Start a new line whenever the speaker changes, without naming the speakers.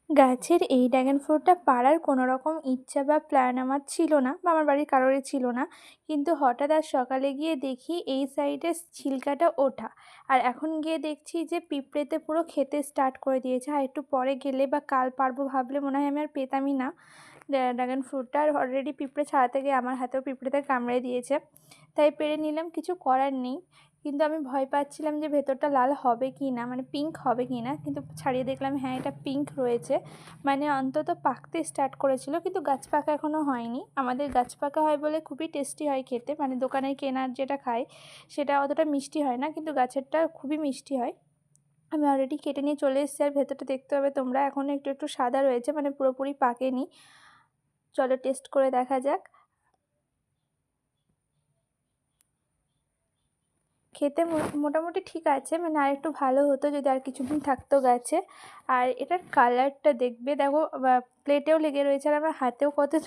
গাছের এই ড্রাগন ফ্রুটটা পাড়ার কোনো রকম ইচ্ছা বা প্ল্যান আমার ছিল না বা আমার বাড়ির কারোরই ছিল না। কিন্তু হঠাৎ আজ সকালে গিয়ে দেখি এই সাইডে ছিলকাটা ওঠা। আর এখন গিয়ে দেখছি যে পিঁপড়েতে পুরো খেতে স্টার্ট করে দিয়েছে। আর একটু পরে গেলে বা কাল পারবো ভাবলে মনে হয় আমি আর পেতামই না ড্রাগন ফ্রুটটা। আর অলরেডি পিঁপড়ে ছাড়াতে গিয়ে আমার হাতেও পিঁপড়েতে কামড়ে দিয়েছে। তাই পেড়ে নিলাম, কিছু করার নেই। কিন্তু আমি ভয় পাচ্ছিলাম যে ভেতরটা লাল হবে কি না, মানে পিঙ্ক হবে কি না, কিন্তু ছাড়িয়ে দেখলাম হ্যাঁ এটা পিঙ্ক রয়েছে। মানে অন্তত পাকতে স্টার্ট করেছিল, কিন্তু গাছ পাকা এখনও হয়নি। আমাদের গাছ পাকা হয় বলে খুবই টেস্টি হয় খেতে, মানে দোকানের কেনার যেটা খাই সেটা অতটা মিষ্টি হয় না, কিন্তু গাছেরটা খুবই মিষ্টি হয়। আমি অলরেডি কেটে নিয়ে চলে এসেছি। আর ভেতরটা দেখতে হবে তোমরা, এখনও একটু একটু সাদা রয়েছে, মানে পুরোপুরি পাকেনি। চলো টেস্ট করে দেখা যাক। খেতে মোটামুটি ঠিক আছে, মানে আরেকটু ভালো হতো যদি আর কিছুদিন থাকতো গাছে। আর এটার কালারটা দেখবে, দেখো প্লেটেও লেগে রয়েছে আর আমার হাতেও কতটা